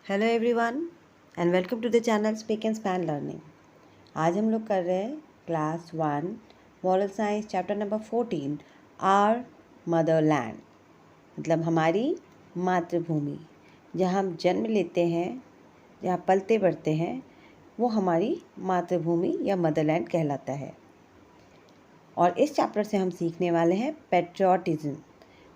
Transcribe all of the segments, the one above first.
Hello everyone and welcome to the channel speak and span learning. आज हम लोग कर रहे हैं class 1 moral science chapter number 14 our motherland, मतलब हमारी मातृभूमि। जहाँ हम जन्म लेते हैं, जहाँ पलते बढ़ते हैं, वो हमारी मातृभूमि या मदरलैंड कहलाता है। और इस चैप्टर से हम सीखने वाले हैं पैट्रियोटिज्म।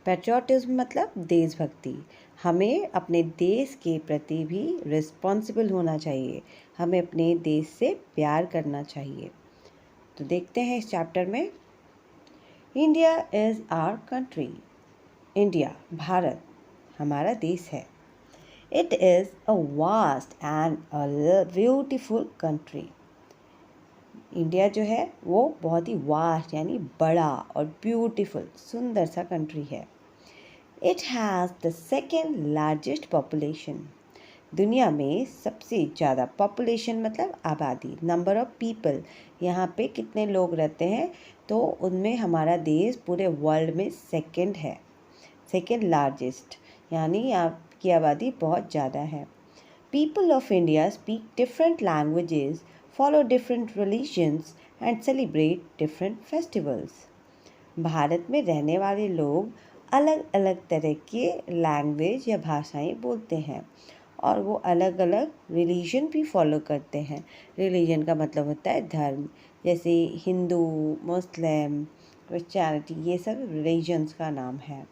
पैट्रियोटिज्म मतलब देशभक्ति। हमें अपने देश के प्रति भी रिस्पॉन्सिबल होना चाहिए, हमें अपने देश से प्यार करना चाहिए। तो देखते हैं इस चैप्टर में। India is our country. India Bharat हमारा देश है। It is a vast and a beautiful country. India जो है वो बहुत ही वास्ट यानी बड़ा और ब्यूटीफुल सुंदर सा कंट्री है। It has the second largest population. दुनिया में सबसे ज़्यादा पॉपुलेशन मतलब आबादी, नंबर ऑफ पीपल, यहाँ पे कितने लोग रहते हैं, तो उनमें हमारा देश पूरे वर्ल्ड में सेकेंड है, सेकेंड लार्जेस्ट, यानी यहाँ की आबादी बहुत ज़्यादा है। People of India speak different languages, follow different religions and celebrate different festivals. Bharat में रहने वाले लोग अलग अलग तरह के लैंग्वेज या भाषाएं बोलते हैं और वो अलग अलग रिलीजन भी फॉलो करते हैं। रिलीजन का मतलब होता है धर्म, जैसे हिंदू, मुस्लिम, क्रिश्चियनिटी, ये सब रिलीजन्स का नाम है।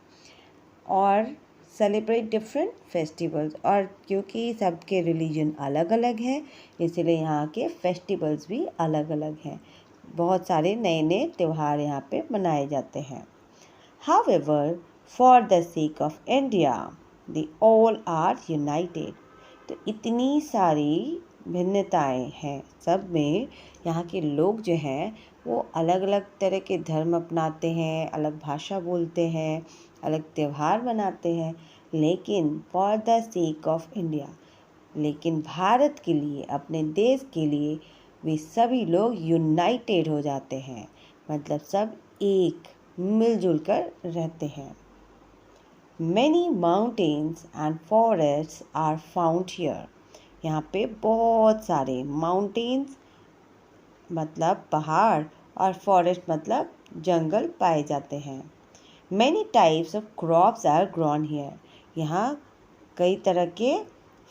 और सेलिब्रेट डिफरेंट फेस्टिवल्स, और क्योंकि सबके रिलीजन अलग अलग हैं इसलिए यहाँ के फेस्टिवल्स भी अलग अलग हैं। बहुत सारे नए नए त्यौहार यहाँ पे मनाए जाते हैं। However for the sake of India they all are united. तो इतनी सारी भिन्नताएं हैं सब में, यहाँ के लोग जो हैं वो अलग अलग तरह के धर्म अपनाते हैं, अलग भाषा बोलते हैं, अलग त्यौहार मनाते हैं, लेकिन for the sake of India, लेकिन भारत के लिए, अपने देश के लिए वे सभी लोग यूनाइटेड हो जाते हैं, मतलब सब एक मिलजुल कर रहते हैं। Many mountains and forests are found here. यहाँ पे बहुत सारे माउंटेन्स मतलब पहाड़ और फॉरेस्ट मतलब जंगल पाए जाते हैं। Many types of crops are grown here. यहाँ कई तरह के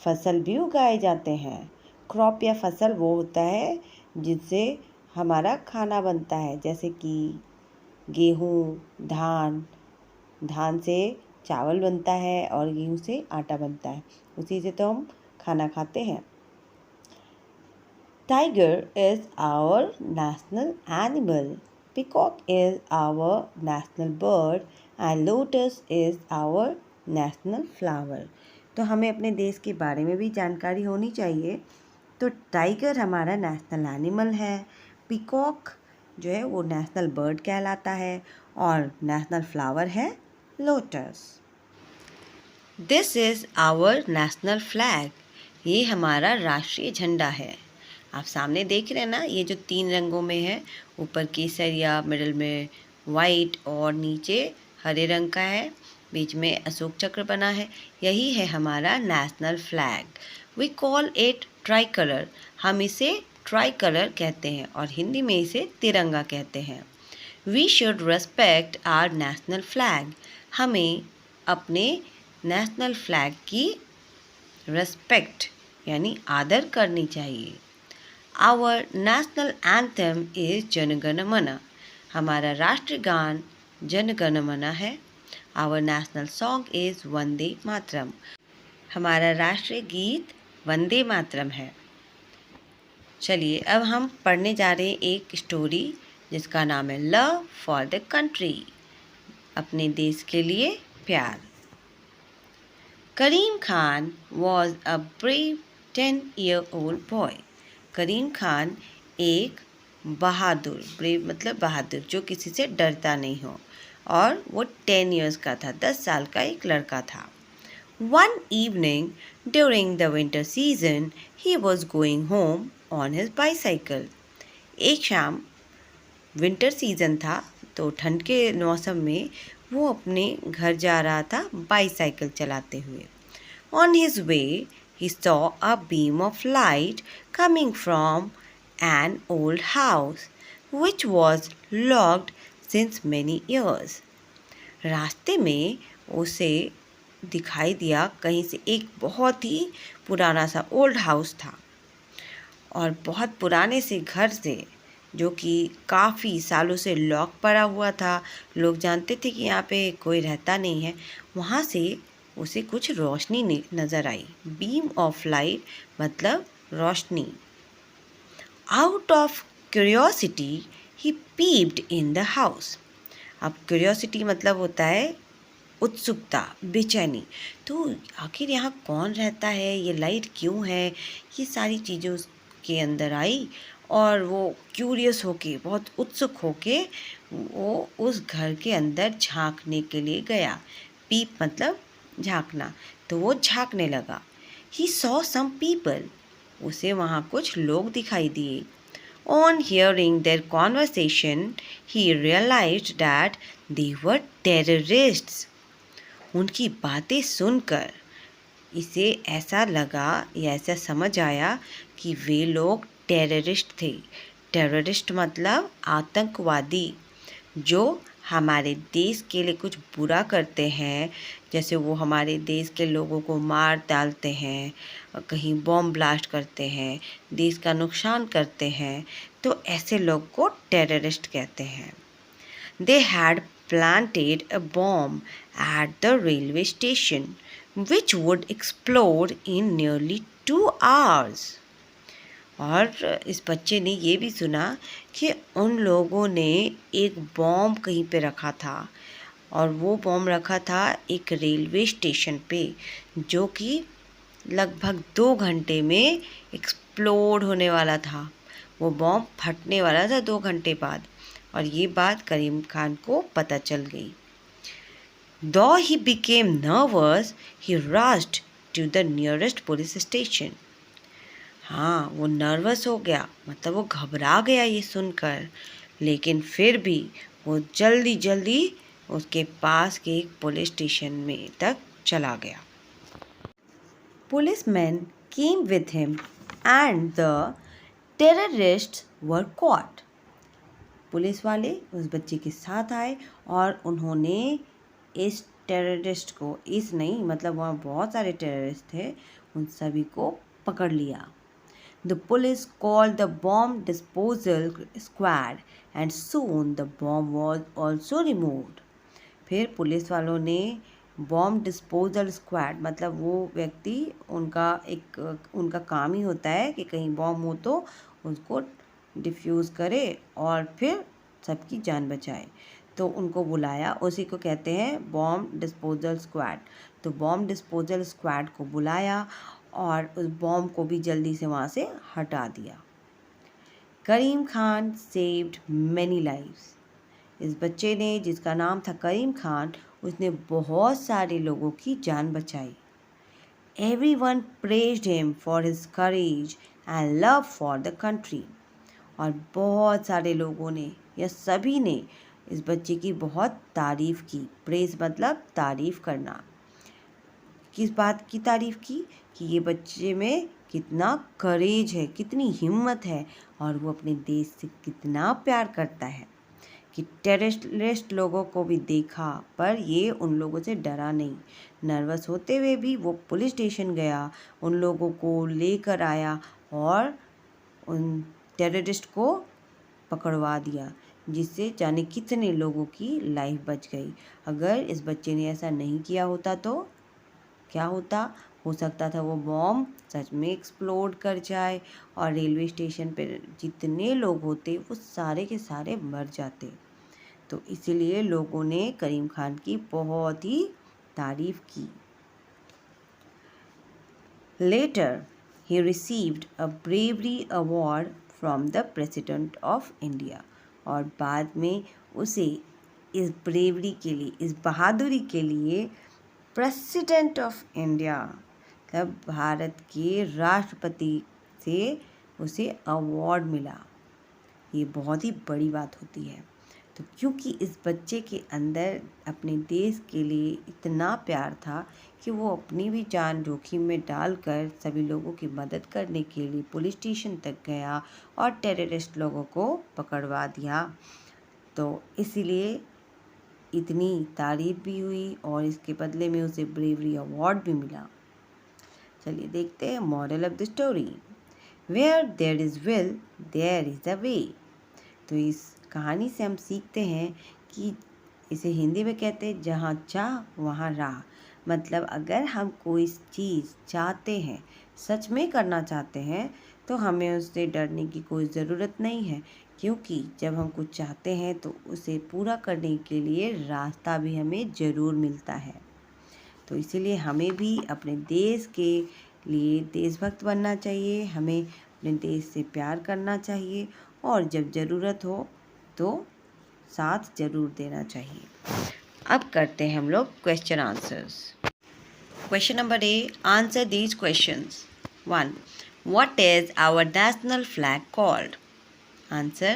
फसल भी उगाए जाते हैं। क्रॉप या फसल वो होता है जिससे हमारा खाना बनता है, जैसे कि गेहूँ, धान, धान से चावल बनता है और गेहूँ से आटा बनता है, उसी से तो हम खाना खाते हैं। Tiger is our national animal. Peacock is our national bird and lotus is our national flower. तो हमें अपने देश के बारे में भी जानकारी होनी चाहिए। तो टाइगर हमारा नेशनल एनिमल है, पीकॉक जो है वो नेशनल बर्ड कहलाता है और नेशनल फ्लावर है lotus. This is our national flag. ये हमारा राष्ट्रीय झंडा है। आप सामने देख रहे हैं ना, ये जो 3 रंगों में है, ऊपर केसरिया, मिडल में वाइट और नीचे हरे रंग का है, बीच में अशोक चक्र बना है, यही है हमारा national flag. We call it tricolour. हम इसे ट्राई कलर कहते हैं और हिंदी में इसे तिरंगा कहते हैं। We should respect our national flag. हमें अपने नेशनल फ्लैग की रेस्पेक्ट यानी आदर करनी चाहिए। Our national anthem is Jana Gana मन। हमारा राष्ट्रीय गान जन गण मन है। Our national song is Vande Mataram. हमारा राष्ट्रीय गीत वंदे मातरम है। चलिए अब हम पढ़ने जा रहे हैं एक स्टोरी जिसका नाम है लव फॉर द कंट्री। अपने देश के लिए प्यार। Karim Khan was a brave 10-year-old boy. Karim Khan एक बहादुर, ब्रेव मतलब बहादुर, जो किसी से डरता नहीं हो, और वो 10 years का था, 10 साल का एक लड़का था। One evening during the winter season, he was going home on his bicycle. एक शाम, विंटर सीजन था तो ठंड के मौसम में वो अपने घर जा रहा था बाईसाइकिल चलाते हुए। On his way, he saw a beam of light coming from an old house, which was locked since many years. रास्ते में उसे दिखाई दिया कहीं से एक बहुत ही पुराना सा ओल्ड हाउस था और बहुत पुराने से घर से जो कि काफ़ी सालों से लॉक पड़ा हुआ था। लोग जानते थे कि यहाँ पे कोई रहता नहीं है। वहाँ से उसे कुछ रोशनी नज़र आई। बीम ऑफ लाइट मतलब रोशनी। Out of curiosity he peeped in the house. अब क्यूरियोसिटी मतलब होता है उत्सुकता, बेचैनी। तो आखिर यहाँ कौन रहता है, ये लाइट क्यों है, ये सारी चीज़ें उसके अंदर आई और वो क्यूरियस होके, बहुत उत्सुक होके वो उस घर के अंदर झांकने के लिए गया। पीप मतलब झांकना। तो वो झांकने लगा। He saw some people. उसे वहाँ कुछ लोग दिखाई दिए। On hearing their conversation, he realized that they were terrorists. उनकी बातें सुनकर इसे ऐसा लगा या ऐसा समझ आया कि वे लोग टेररिस्ट थे। टेररिस्ट मतलब आतंकवादी जो हमारे देश के लिए कुछ बुरा करते हैं। जैसे वो हमारे देश के लोगों को मार डालते हैं, कहीं बॉम्ब ब्लास्ट करते हैं, देश का नुकसान करते हैं, तो ऐसे लोग को टेररिस्ट कहते हैं। They had planted a bomb at the railway station which would explode in nearly 2 hours. और इस बच्चे ने ये भी सुना कि उन लोगों ने एक बॉम्ब कहीं पे रखा था और वो बॉम्ब रखा था एक रेलवे स्टेशन पे जो कि लगभग 2 घंटे में एक्सप्लोड होने वाला था। वो बॉम्ब फटने वाला था 2 घंटे बाद और ये बात करीम खान को पता चल गई। Though he became nervous, he rushed to the nearest police station. हाँ, वो नर्वस हो गया, मतलब वो घबरा गया ये सुनकर, लेकिन फिर भी वो जल्दी जल्दी उसके पास के एक पुलिस स्टेशन में तक चला गया। Policemen came with him and the terrorists were caught. Police वाले उस बच्चे के साथ आए और उन्होंने इस टेररिस्ट को, इस नहीं मतलब वहाँ बहुत सारे टेररिस्ट थे, उन सभी को पकड़ लिया। The police called the bomb disposal squad and soon the bomb was also removed. फिर पुलिस वालों ने बॉम्ब डिस्पोजल स्क्वाड मतलब वो व्यक्ति उनका काम ही होता है कि कहीं बॉम्ब हो तो उसको डिफ्यूज़ करे और फिर सबकी जान बचाए। तो उनको बुलाया, उसी को कहते हैं बॉम्ब डिस्पोजल स्क्वाड। तो बॉम्ब डिस्पोजल स्क्वाड को बुलाया और उस बॉम्ब को भी जल्दी से वहाँ से हटा दिया। करीम खान सेव्ड मैनी लाइव्स। इस बच्चे ने, जिसका नाम था करीम खान, उसने बहुत सारे लोगों की जान बचाई। Everyone praised him for his courage and love for the country. और बहुत सारे लोगों ने या सभी ने इस बच्चे की बहुत तारीफ़ की। प्रेज मतलब तारीफ़ करना। किस बात की तारीफ़ की कि ये बच्चे में कितना करेज है, कितनी हिम्मत है और वो अपने देश से कितना प्यार करता है कि टेररिस्ट लोगों को भी देखा पर ये उन लोगों से डरा नहीं। नर्वस होते हुए भी वो पुलिस स्टेशन गया, उन लोगों को लेकर आया और उन टेररिस्ट को पकड़वा दिया, जिससे जाने कितने लोगों की लाइफ बच गई। अगर इस बच्चे ने ऐसा नहीं किया होता तो क्या होता? हो सकता था वो बॉम्ब सच में एक्सप्लोड कर जाए और रेलवे स्टेशन पर जितने लोग होते वो सारे के सारे मर जाते। तो इसीलिए लोगों ने करीम खान की बहुत ही तारीफ की। Later, he received a bravery award from the President of India. और बाद में उसे इस ब्रेवरी के लिए, इस बहादुरी के लिए प्रेसिडेंट ऑफ इंडिया मतलब भारत के राष्ट्रपति से उसे अवार्ड मिला। ये बहुत ही बड़ी बात होती है। तो क्योंकि इस बच्चे के अंदर अपने देश के लिए इतना प्यार था कि वो अपनी भी जान जोखिम में डालकर सभी लोगों की मदद करने के लिए पुलिस स्टेशन तक गया और टेररिस्ट लोगों को पकड़वा दिया। तो इसीलिए इतनी तारीफ भी हुई और इसके बदले में उसे ब्रेवरी अवार्ड भी मिला। चलिए देखते हैं moral of the story. Where there is will there is a way. तो इस कहानी से हम सीखते हैं कि इसे हिंदी में कहते हैं जहाँ चाह वहाँ राह। मतलब अगर हम कोई चीज़ चाहते हैं, सच में करना चाहते हैं, तो हमें उससे डरने की कोई ज़रूरत नहीं है, क्योंकि जब हम कुछ चाहते हैं तो उसे पूरा करने के लिए रास्ता भी हमें ज़रूर मिलता है। तो इसीलिए हमें भी अपने देश के लिए देशभक्त बनना चाहिए, हमें अपने देश से प्यार करना चाहिए और जब ज़रूरत हो तो साथ ज़रूर देना चाहिए। अब करते हैं हम लोग question answers. Question number A, answer these questions. 1. What is our national flag called? Answer.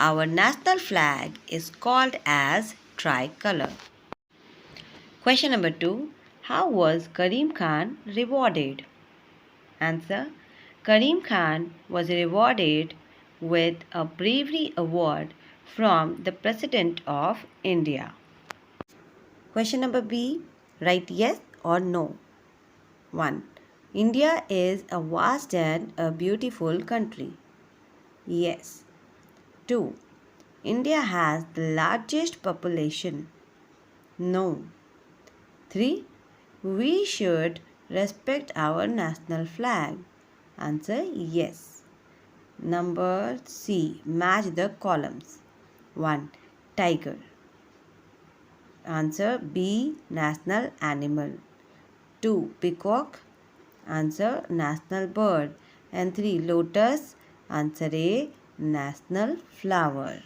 Our national flag is called as tricolor. Question number 2. How was Karim Khan rewarded? Answer. Karim Khan was rewarded with a bravery award from the President of India. Question number B. Write yes or no. 1. India is a vast and a beautiful country. Yes. 2. India has the largest population. No. 3. We should respect our national flag. Answer yes. Number C. Match the columns. 1. Tiger. Answer B. National animal. 2. Peacock. Answer national bird. And 3. Lotus. Answer A. National flower.